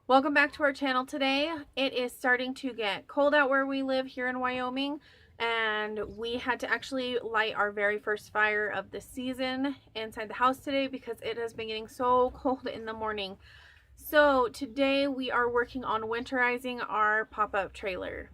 Welcome back to our channel today. It is starting to get cold out where we live here in Wyoming, and we had to actually light our very first fire of the season inside the house today because it has been getting so cold in the morning. So today we are working on winterizing our pop-up trailer.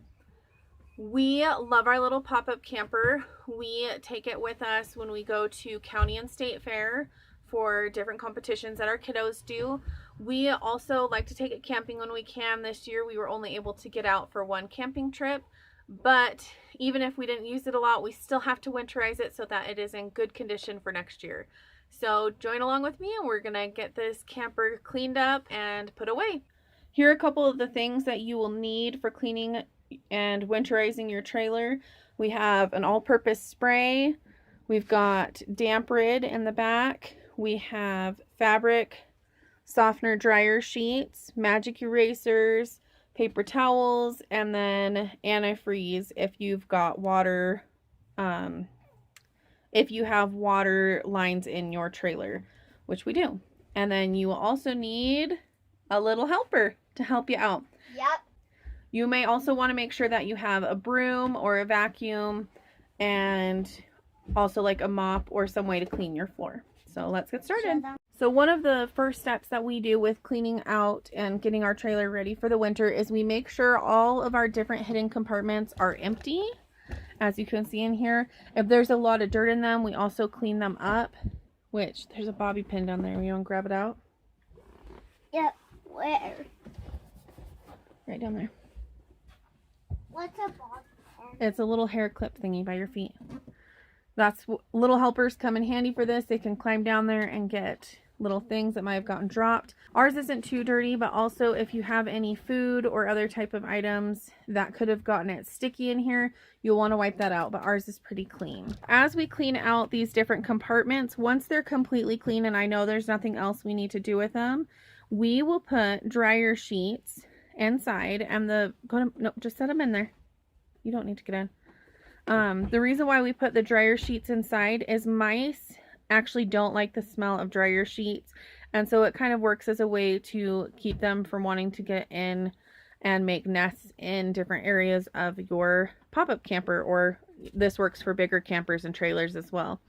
We love our little pop-up camper. We take it with us when we go to county and state fair for different competitions that our kiddos do. We also like to take it camping when we can. This year we were only able to get out for one camping trip, but even if we didn't use it a lot, we still have to winterize it so that it is in good condition for next year. So join along with me and we're gonna get this camper cleaned up and put away. Here are a couple of the things that you will need for cleaning and winterizing your trailer. We have an all-purpose spray. We've got damp rid in the back. We have fabric softener dryer sheets, magic erasers, paper towels, and then antifreeze if you've got water, if you have water lines in your trailer, which we do. And then you will also need a little helper to help you out. Yep. You may also want to make sure that you have a broom or a vacuum and also like a mop or some way to clean your floor. So let's get started. So one of the first steps that we do with cleaning out and getting our trailer ready for the winter is we make sure all of our different hidden compartments are empty. As you can see in here, if there's a lot of dirt in them, we also clean them up, which there's a bobby pin down there. You want to grab it out? Yep. Where? Right down there. What's a bobby pin? It's a little hair clip thingy by your feet. That's little helpers come in handy for this. They can climb down there and get little things that might have gotten dropped. Ours isn't too dirty, but also if you have any food or other type of items that could have gotten it sticky in here, you'll want to wipe that out, but ours is pretty clean. As we clean out these different compartments, once they're completely clean and I know there's nothing else we need to do with them, we will put dryer sheets inside and just set them in there. You don't need to get in. The reason why we put the dryer sheets inside is mice actually don't like the smell of dryer sheets, and so it kind of works as a way to keep them from wanting to get in and make nests in different areas of your pop-up camper, or this works for bigger campers and trailers as well.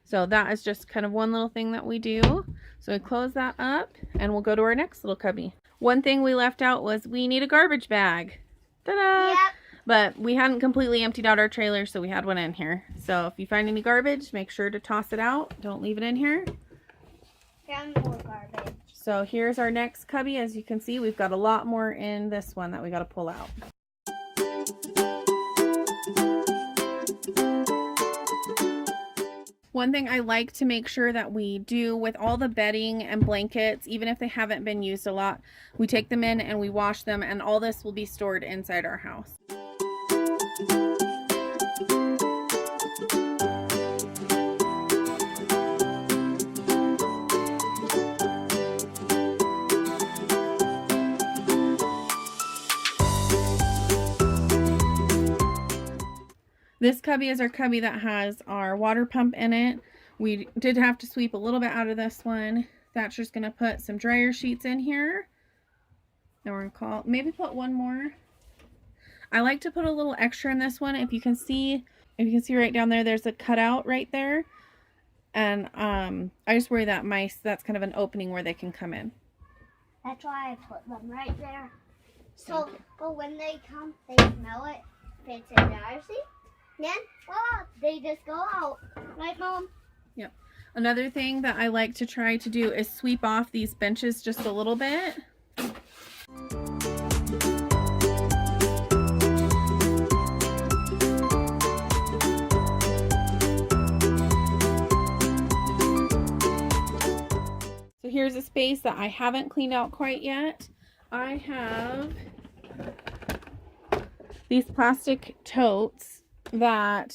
So that is just kind of one little thing that we do. So we close that up and we'll go to our next little cubby. One thing we left out was we need a garbage bag. Ta-da! Yep. But we hadn't completely emptied out our trailer, so we had one in here. So if you find any garbage, make sure to toss it out. Don't leave it in here. Found more garbage. So here's our next cubby. As you can see, we've got a lot more in this one that we got to pull out. One thing I like to make sure that we do with all the bedding and blankets, even if they haven't been used a lot, we take them in and we wash them, and all this will be stored inside our house. This cubby is our cubby that has our water pump in it. We did have to sweep a little bit out of this one. Thatcher's going to put some dryer sheets in here. And we're going to maybe put one more. I like to put a little extra in this one. If you can see right down there, there's a cutout right there. And I just worry that mice, that's kind of an opening where they can come in. That's why I put them right there. So, but when they come, they smell it. If it's in there, see? Then, voila, they just go out. Right, Mom? Yep. Another thing that I like to try to do is sweep off these benches just a little bit. So here's a space that I haven't cleaned out quite yet. I have these plastic totes that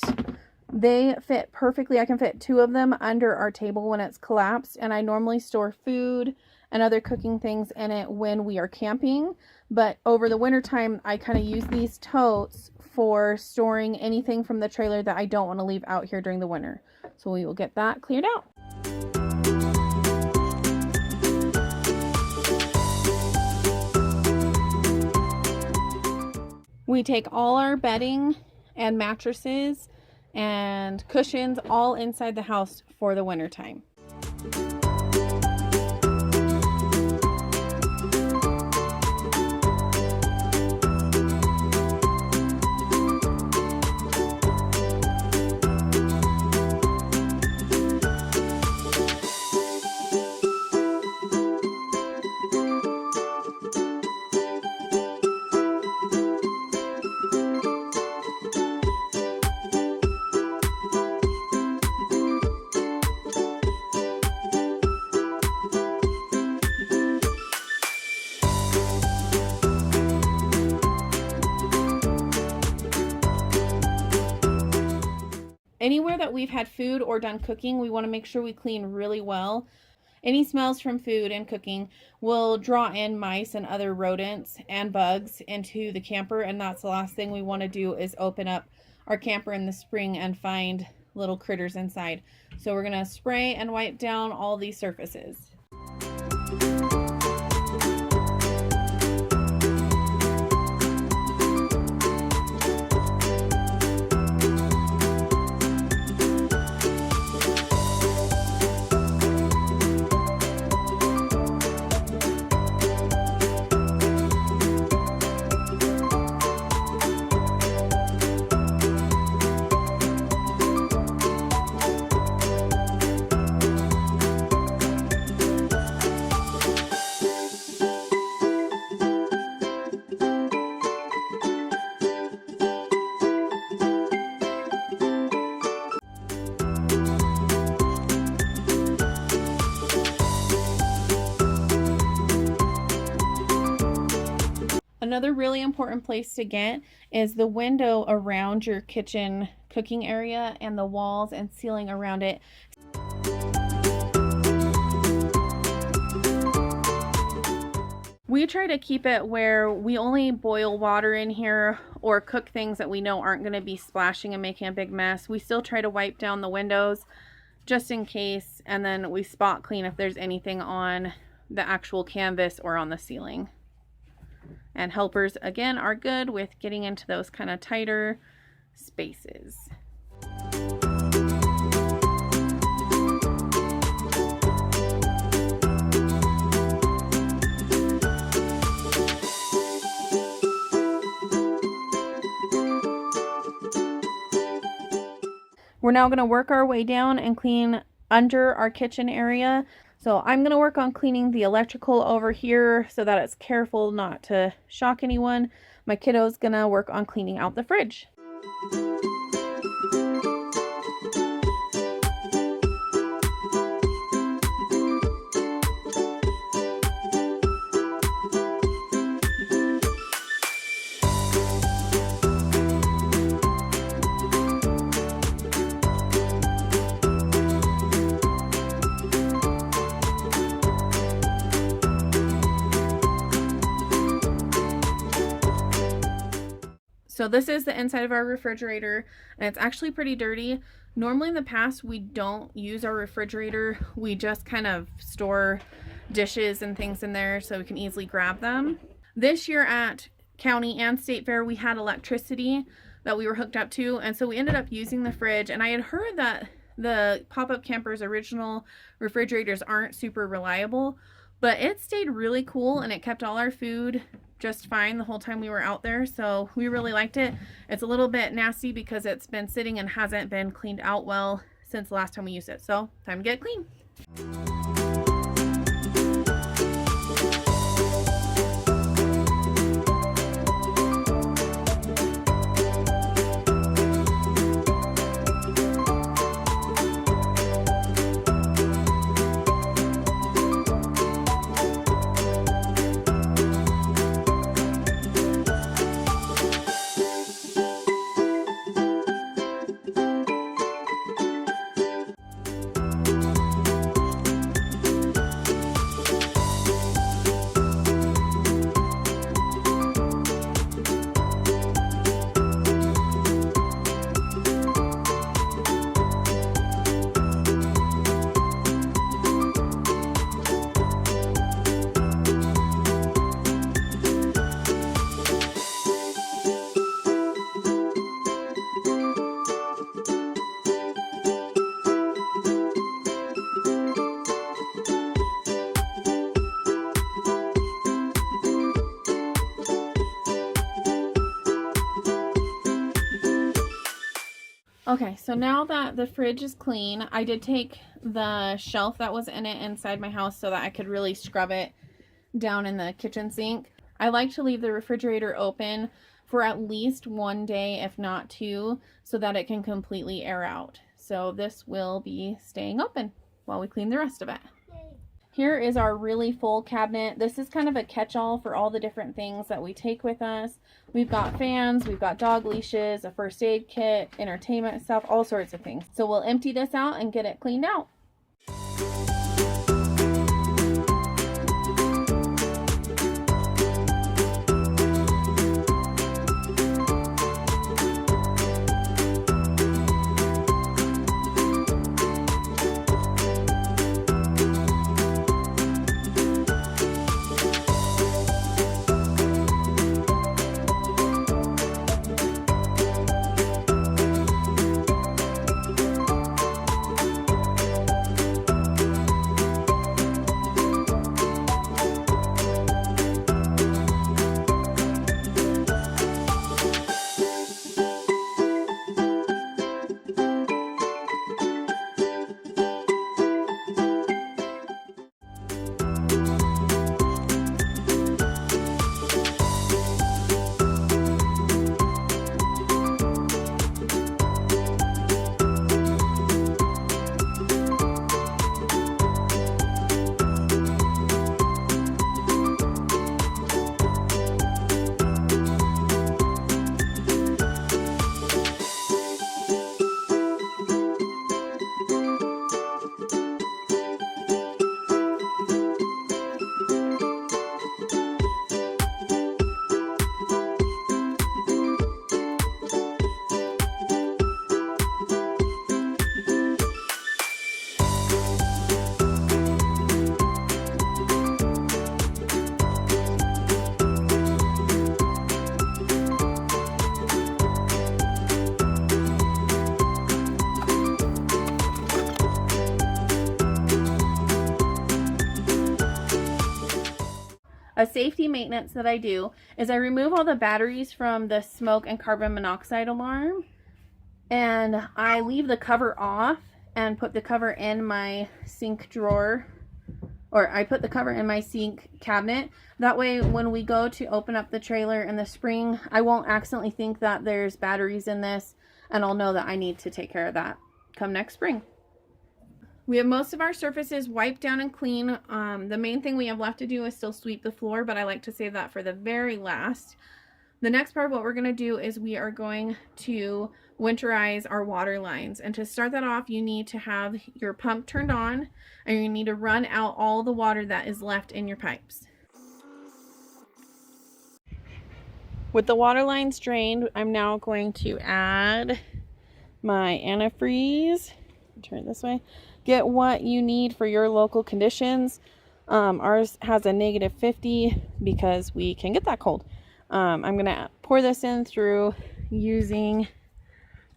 they fit perfectly. I can fit 2 of them under our table when it's collapsed, and I normally store food and other cooking things in it when we are camping, but over the winter time I kind of use these totes for storing anything from the trailer that I don't want to leave out here during the winter. So we will get that cleared out. We take all our bedding and mattresses and cushions all inside the house for the winter time. Anywhere that we've had food or done cooking, we want to make sure we clean really well. Any smells from food and cooking will draw in mice and other rodents and bugs into the camper, and that's the last thing we want to do is open up our camper in the spring and find little critters inside. So we're going to spray and wipe down all these surfaces. Another really important place to get is the window around your kitchen cooking area and the walls and ceiling around it. We try to keep it where we only boil water in here or cook things that we know aren't going to be splashing and making a big mess. We still try to wipe down the windows just in case, and then we spot clean if there's anything on the actual canvas or on the ceiling. And helpers, again, are good with getting into those kind of tighter spaces. We're now going to work our way down and clean under our kitchen area. So I'm going to work on cleaning the electrical over here so that it's careful not to shock anyone. My kiddo's going to work on cleaning out the fridge. So this is the inside of our refrigerator, and it's actually pretty dirty. Normally in the past, we don't use our refrigerator. We just kind of store dishes and things in there so we can easily grab them. This year at county and state fair, we had electricity that we were hooked up to, and so we ended up using the fridge. And I had heard that the pop-up campers' original refrigerators aren't super reliable, but it stayed really cool and it kept all our food just fine the whole time we were out there, so we really liked it. It's a little bit nasty because it's been sitting and hasn't been cleaned out well since the last time we used it, so time to get it clean. Okay, so now that the fridge is clean, I did take the shelf that was in it inside my house so that I could really scrub it down in the kitchen sink. I like to leave the refrigerator open for at least 1 day, if not 2, so that it can completely air out. So this will be staying open while we clean the rest of it. Here is our really full cabinet. This is kind of a catch-all for all the different things that we take with us. We've got fans, we've got dog leashes, a first aid kit, entertainment stuff, all sorts of things. So we'll empty this out and get it cleaned out. A safety maintenance that I do is I remove all the batteries from the smoke and carbon monoxide alarm, and I leave the cover off and put the cover in my sink drawer, or I put the cover in my sink cabinet. That way when we go to open up the trailer in the spring, I won't accidentally think that there's batteries in this, and I'll know that I need to take care of that come next spring. We have most of our surfaces wiped down and clean. The main thing we have left to do is still sweep the floor, but I like to save that for the very last. The next part of what we're going to do is we are going to winterize our water lines. And to start that off, you need to have your pump turned on, and you need to run out all the water that is left in your pipes. With the water lines drained, I'm now going to add my antifreeze. Turn it this way. Get what you need for your local conditions. Ours has a -50 because we can get that cold. I'm going to pour this in through using,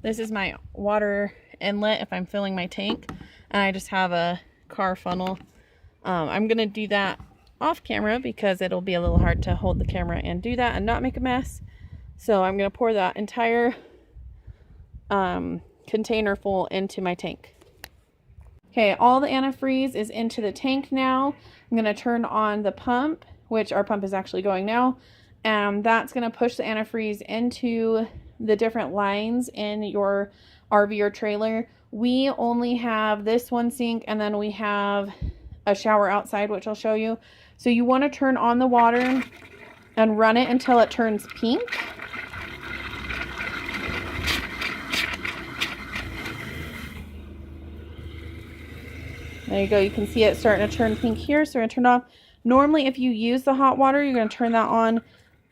this is my water inlet if I'm filling my tank, and I just have a car funnel. I'm going to do that off camera because it'll be a little hard to hold the camera and do that and not make a mess. So I'm going to pour that entire container full into my tank. Okay, all the antifreeze is into the tank now. I'm going to turn on the pump, which our pump is actually going now, and that's going to push the antifreeze into the different lines in your RV or trailer. We only have this one sink, and then we have a shower outside, which I'll show you. So you want to turn on the water and run it until it turns pink. There you go. You can see it starting to turn pink here. So we're going to turn it off. Normally, if you use the hot water, you're going to turn that on.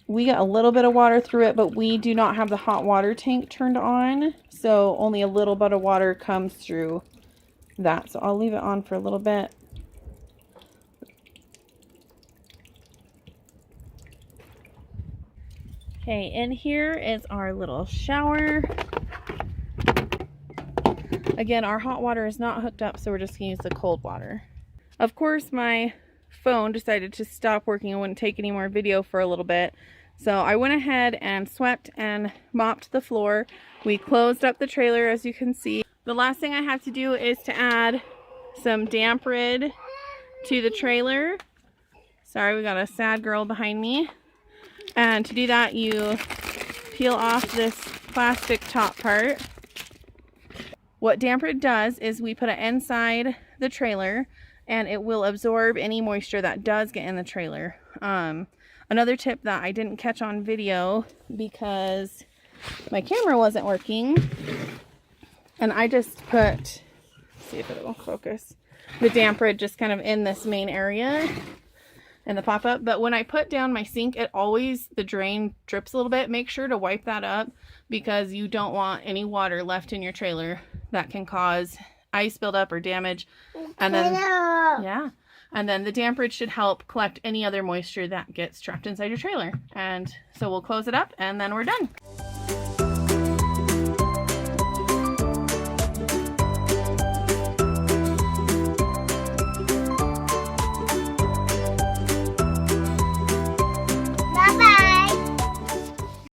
We got a little bit of water through it, but we do not have the hot water tank turned on. So only a little bit of water comes through that. So I'll leave it on for a little bit. Okay, in here is our little shower. Again, our hot water is not hooked up, so we're just going to use the cold water. Of course, my phone decided to stop working and wouldn't take any more video for a little bit. So I went ahead and swept and mopped the floor. We closed up the trailer, as you can see. The last thing I have to do is to add some damp rid to the trailer. Sorry, we got a sad girl behind me. And to do that, you peel off this plastic top part. What damp rid does is we put it inside the trailer and it will absorb any moisture that does get in the trailer. Another tip that I didn't catch on video because my camera wasn't working, and I just put, see if it will focus, the damp rid just kind of in this main area in the pop-up. But when I put down my sink, it always, the drain drips a little bit. Make sure to wipe that up because you don't want any water left in your trailer that can cause ice buildup or damage. And then, yeah. And then the damp rid should help collect any other moisture that gets trapped inside your trailer. And so we'll close it up and then we're done.